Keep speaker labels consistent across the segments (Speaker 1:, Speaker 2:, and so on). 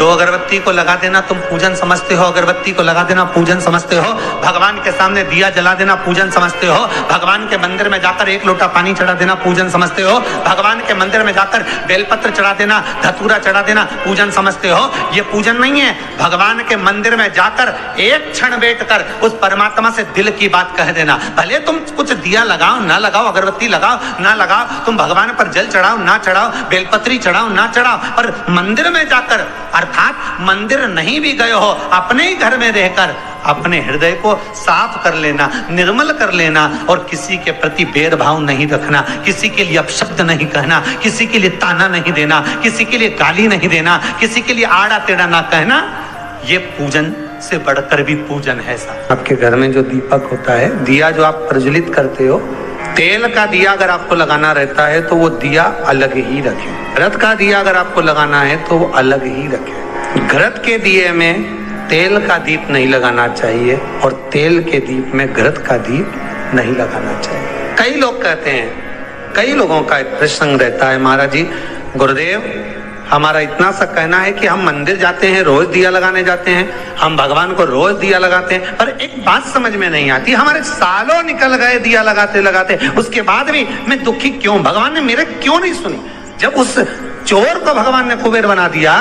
Speaker 1: दो अगरबत्ती को लगा देना तुम पूजन समझते हो, अगरबत्ती को लगा देना पूजन समझते हो, भगवान के सामने दिया जला देना पूजन समझते हो, भगवान के मंदिर में जाकर एक लोटा पानी चढ़ा देना पूजन समझते हो, भगवान के मंदिर में जाकर बेलपत्र चढ़ा देना, धतूरा चढ़ा देना पूजन समझते हो। ये पूजन नहीं है। भगवान के मंदिर में जाकर एक क्षण बैठकर उस परमात्मा से दिल की बात कह देना। भले तुम कुछ दिया लगाओ ना लगाओ, अगरबत्ती लगाओ ना लगाओ, तुम भगवान पर जल चढ़ाओ ना चढ़ाओ, बेलपत्री चढ़ाओ ना चढ़ाओ, पर मंदिर में जाकर, अर्थात मंदिर नहीं भी गए हो, अपने ही घर में रहकर अपने हृदय को साफ कर लेना, निर्मल कर लेना, और किसी के प्रति भेदभाव नहीं रखना, किसी के लिए अपशब्द नहीं कहना, किसी के लिए ताना नहीं देना, किसी के लिए गाली नहीं देना, किसी के लिए आड़ा टेढ़ा ना कहना। ये पूजन से बढ़कर भी पूजन है साहब। आपके घर में जो दीपक होता है, दिया जो आप प्रज्वलित करते हो, तेल का दिया अगर आपको लगाना रहता है तो वो दिया अलग ही रखें। घृत का दिया अगर आपको लगाना है तो वो अलग ही रखें। घृत के दिए में तेल का दीप नहीं लगाना चाहिए और तेल के दीप में घृत का दीप नहीं लगाना चाहिए। कई लोग कहते हैं, कई लोगों का एक प्रश्न रहता है, महाराज जी गुरुदेव हमारा इतना सा कहना है कि हम मंदिर जाते हैं, रोज दिया लगाने जाते हैं, हम भगवान को रोज दिया लगाते हैं, पर एक बात समझ में नहीं आती, हमारे सालों निकल गए दिया लगाते लगाते, उसके बाद भी मैं दुखी क्यों, भगवान ने मेरे क्यों नहीं सुनी। जब उस चोर को भगवान ने कुबेर बना दिया,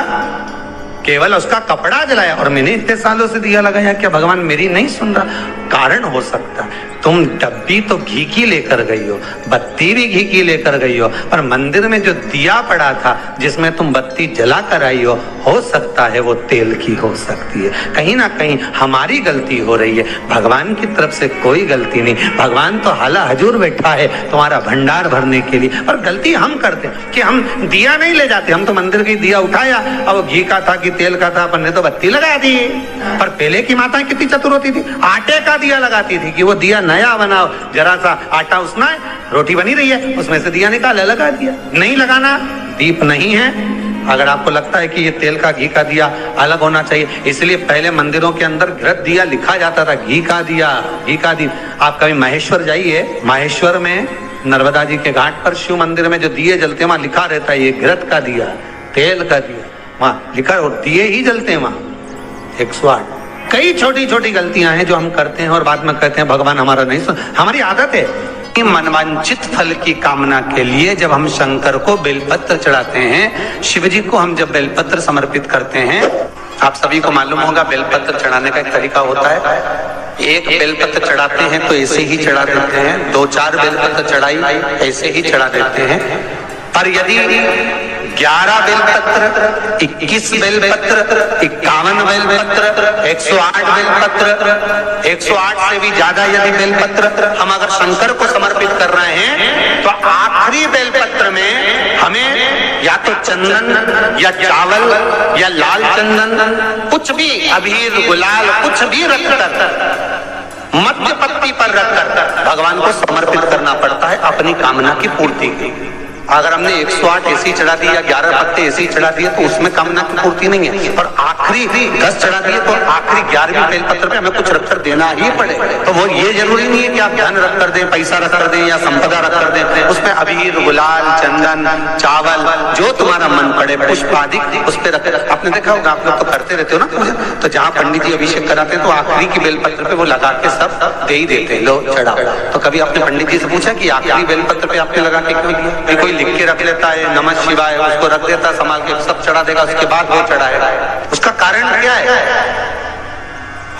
Speaker 1: केवल उसका कपड़ा जलाया, और मैंने इतने सालों से दिया लगाया, क्या भगवान मेरी नहीं सुन रहा? कारण हो सकता है तुम डब्बी तो घी की लेकर गई हो, बत्ती भी घी की लेकर गई हो, पर मंदिर में जो दिया पड़ा था जिसमें तुम बत्ती जला कर आई हो सकता है वो तेल की हो सकती है। कहीं ना कहीं हमारी गलती हो रही है, भगवान की तरफ से कोई गलती नहीं। भगवान तो हाला हजूर बैठा है तुम्हारा भंडार भरने के लिए, पर गलती हम करते हैं कि हम दिया नहीं ले जाते। हम तो मंदिर की दिया उठाया, अब वो घी का था कि तेल का था, अपन ने तो बत्ती लगा दी। पर पहले की माताएं कितनी चतुर होती थी, आटे का दिया लगाती थी कि वो दिया नया बनाओ, जरा सा आटा उसना है, रोटी बनी रही है, उसमें से दिया निकाला, लगा दिया। नहीं लगाना, दीप नहीं है। अगर आपको लगता है कि ये तेल का घी का दिया अलग होना चाहिए, इसलिए पहले मंदिरों के अंदर घृत दिया लिखा जाता था, घी का दिया, घी का दिया। आप कभी महेश्वर जाइए, महेश्वर में नर्मदा जी के घाट पर शिव मंदिर में जो दिए जलते हैं वहां लिखा रहता है ये घृत का दिया, तेल का दिया, वहां लिखा, और दिए ही जलते हैं वहां 108। कई छोटी छोटी गलतियां हैं जो हम करते हैं और बाद में कहते हैं भगवान हमारा नहीं सुन। हमारी आदत है मनवांचित फल की कामना के लिए जब हम शंकर को बेलपत्र चढ़ाते हैं, शिव जी को हम जब बेलपत्र समर्पित करते हैं, आप सभी को मालूम होगा बेलपत्र चढ़ाने का एक तरीका होता है। एक बेलपत्र चढ़ाते हैं तो ऐसे ही चढ़ा देते हैं, 2-4 बेलपत्र चढ़ाई ऐसे ही चढ़ा देते हैं। पर यदि 11 बेलपत्र, 21 बेलपत्र, 51 बेलपत्र, 108 बेलपत्र, 108 से भी ज्यादा यदि बेलपत्र हम अगर शंकर को समर्पित कर रहे हैं, तो आखिरी बेलपत्र में हमें या तो चंदन या चावल या लाल चंदन, कुछ भी अबीर गुलाल कुछ भी रखकर, मध्य पत्ती पर रखकर भगवान को समर्पित करना पड़ता है अपनी कामना की पूर्ति के। अगर हमने 108 ऐसी चढ़ा दी या 11 पत्ते ऐसी चढ़ा दिए तो उसमें कामना की पूर्ति नहीं है, और आखिरी 10 चढ़ा दिए तो आखिरी 11वीं बेलपत्र पे हमें कुछ रखकर देना ही पड़ेगा। तो वो ये जरूरी नहीं है कि आप धन रख कर दें, पैसा रख कर दें या संपदा रख कर दें, उसमें अबीर गुलाल चंदन चावल जो तुम्हारा मन पड़े, पुष्प आदि उस पर रख। आपने देखा होगा, आप लोग तो करते रहते हो ना पूजा, तो जहाँ पंडित जी अभिषेक कराते हैं तो आखिरी की बेलपत्र पे वो लगा के सब दे ही देते हैं, लो चढ़ाओ। तो कभी आपने पंडित जी से पूछा कि आखिरी बेलपत्र पे आपने लगा के क्यों दिया? कोई लिख के रख लेता है नमः शिवाय, उसको रख देता संभाल के, सब चढ़ा देगा, उसके बाद वो चढ़ाएगा। उसका कारण क्या है?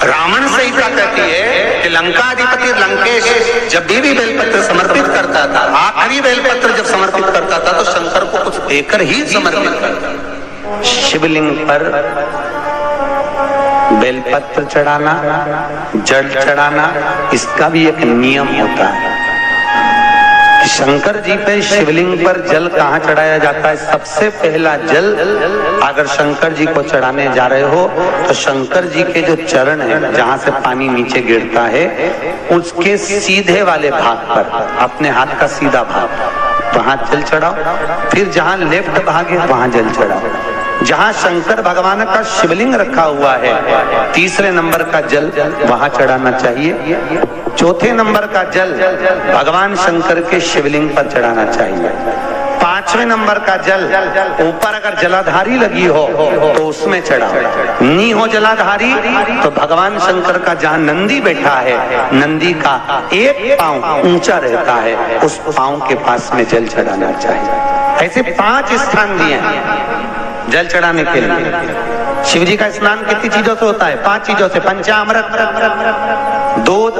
Speaker 1: रावण संहिता कहती है कि लंकाधिपति लंकेश जब भी बेलपत्र समर्पित करता था, आखिरी बेलपत्र जब समर्पित करता था तो शंकर को कुछ देकर ही समर्पित करता। शिवलिंग पर बेलपत्र चढ़ाना, जल चढ़ाना, इसका भी एक नियम होता है। शंकर जी पे शिवलिंग पर जल कहाँ चढ़ाया जाता है? सबसे पहला जल अगर शंकर जी को चढ़ाने जा रहे हो तो शंकर जी के जो चरण है, जहाँ से पानी नीचे गिरता है, उसके सीधे वाले भाग पर, अपने हाथ का सीधा भाग, वहां जल चढ़ाओ। फिर जहाँ लेफ्ट भाग है वहां जल चढ़ाओ। जहाँ शंकर भगवान का शिवलिंग रखा हुआ है, तीसरे नंबर का जल वहां चढ़ाना चाहिए। चौथे नंबर का जल भगवान शंकर के शिवलिंग पर चढ़ाना चाहिए। 5वें नंबर का जल ऊपर अगर जलाधारी लगी हो तो उसमें चढ़ाओ, नी हो जलाधारी तो भगवान शंकर का जहां नंदी बैठा है, नंदी का एक पांव ऊंचा रहता है, उस पांव के पास में जल चढ़ाना चाहिए। ऐसे 5 स्थान दिए हैं जल चढ़ाने के लिए। शिव जी का स्नान कितनी चीजों से होता है? 5 चीजों से। पंचामृत, दूध,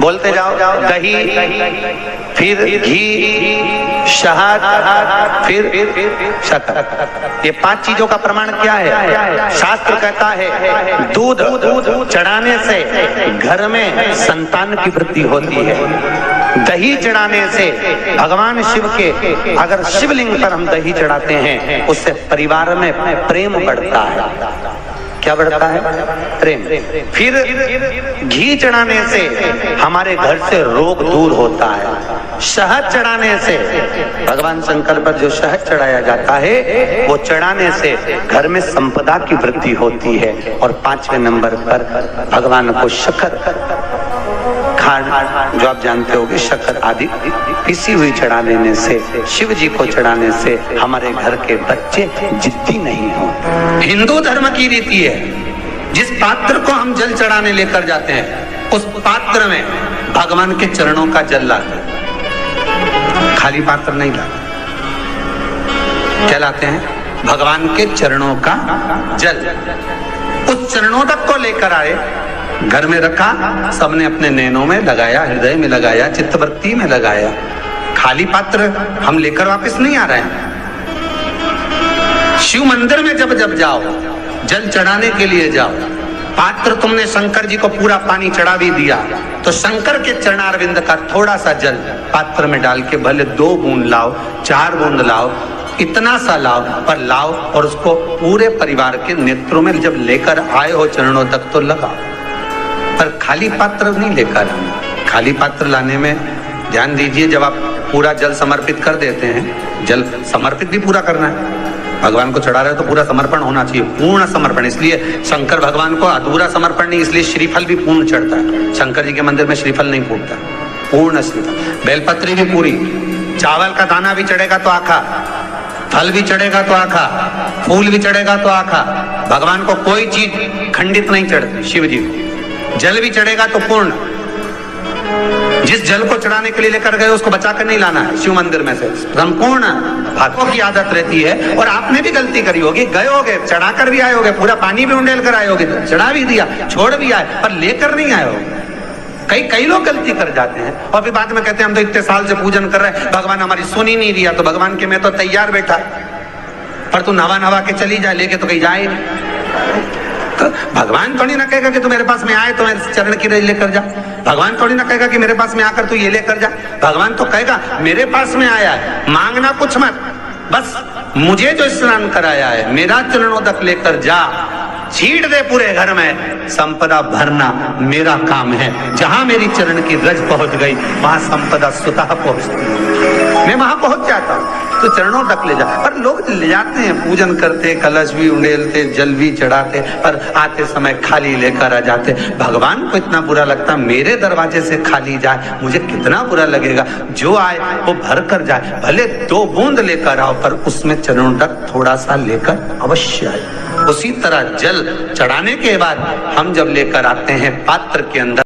Speaker 1: बोलते जाओ, दही, फिर घी, शहद, फिर शक्कर। ये 5 चीजों का प्रमाण क्या है? शास्त्र कहता है दूध चढ़ाने से घर में संतान की वृद्धि होती है। दही चढ़ाने से भगवान शिव के, अगर शिवलिंग पर हम दही चढ़ाते हैं उससे परिवार में प्रेम बढ़ता है। क्या बढ़ता है? प्रेम। फिर घी चढ़ाने से हमारे घर से रोग दूर होता है। शहद चढ़ाने से, भगवान शंकर पर जो शहद चढ़ाया जाता है वो चढ़ाने से घर में संपदा की वृद्धि होती है। और 5वें नंबर पर भगवान को शक्कर, खांड जो आप जानते होंगे, शक्कर आदि पिसी हुई चढ़ा देने से, शिव जी को चढ़ाने से हमारे घर के बच्चे जिद्दी नहीं होते। हिंदू धर्म की रीति है, जिस पात्र को हम जल चढ़ाने लेकर जाते हैं उस पात्र में भगवान के चरणों का जल लाते हैं, खाली पात्र नहीं लाते। क्या लाते हैं? भगवान के चरणों का जल। उस चरणों तक को लेकर आए, घर में रखा, सबने अपने नैनों में लगाया, हृदय में लगाया, चित्तवृत्ति में लगाया। खाली पात्र हम लेकर वापस नहीं आ रहे हैं। शिव मंदिर में जब जब जाओ, जल चढ़ाने के लिए जाओ, पात्र तुमने शंकर जी को पूरा पानी चढ़ा भी दिया तो शंकर के चरणारविंद का थोड़ा सा जल पात्र में डाल के, भले 2 बूंद लाओ, 4 बूंद लाओ, इतना सा लाओ, पर लाओ और उसको पूरे परिवार के नेत्रों में जब लेकर आए हो चरणों तक तो लगाओ। पर खाली पात्र नहीं लेकर आना। खाली पात्र लाने में ध्यान दीजिए, जब आप पूरा जल समर्पित कर देते हैं, जल समर्पित भी पूरा करना है। भगवान को चढ़ा रहे हो तो पूरा समर्पण होना चाहिए, पूर्ण समर्पण। इसलिए शंकर भगवान को अधूरा समर्पण नहीं, इसलिए श्रीफल भी पूर्ण चढ़ता है। शंकर जी के मंदिर में श्रीफल नहीं फूटता, पूर्ण श्रीफल। बेलपत्री भी पूरी, चावल का दाना भी चढ़ेगा तो आखा, फल भी चढ़ेगा तो आखा, फूल भी चढ़ेगा तो आखा। भगवान को कोई चीज खंडित नहीं चढ़ती। शिव जी को जल भी चढ़ेगा तो पूर्ण। जिस जल को चढ़ाने के लिए लेकर गए उसको बचा कर नहीं लाना है शिव मंदिर में से, संपूर्ण। भक्तों की आदत रहती है, और आपने भी गलती करी होगी, गए होगे, चढ़ा कर भी आए होगे, पूरा पानी भी उंडेल कर आए होगे, चढ़ा भी दिया, छोड़ भी आए, पर लेकर नहीं आए होगे। कई लोग गलती कर जाते हैं और फिर बाद में कहते हैं हम तो इतने साल से पूजन कर रहे हैं, भगवान हमारी सुन ही नहीं दिया। तो भगवान के मैं तो तैयार बैठा, पर तू नवा के चली जाए, लेके तो कहीं जाए। तो भगवान थोड़ी ना कहेगा कि तू मेरे पास में आए तो मेरे चरण की रज लेकर जा। भगवान थोड़ी ना कहेगा कि मेरे पास में आकर तू ये लेकर जा। भगवान तो कहेगा मेरे पास में आया है, मांगना कुछ मत, बस मुझे जो स्नान कराया है मेरा चरणों तक लेकर जा, छीट दे पूरे घर में, संपदा भरना मेरा काम है। जहां मेरी चरण की रज पहुंच गई वहां संपदा स्वतः पहुंचती, मैं वहां पहुंच जाता हूं। तो चरणों तक ले जा। पर लोग ले जाते हैं, पूजन करते, कलश भी उंडेलते, जल भी चढ़ाते, पर आते समय खाली लेकर आ जाते। भगवान को इतना बुरा लगता, मेरे दरवाजे से खाली जाए, मुझे कितना बुरा लगेगा। जो आए वो भर कर जाए, भले 2 बूंद लेकर आओ, पर उसमें चरणों तक थोड़ा सा लेकर अवश्य आए। उसी तरह जल चढ़ाने के बाद हम जब लेकर आते हैं पात्र के अंदर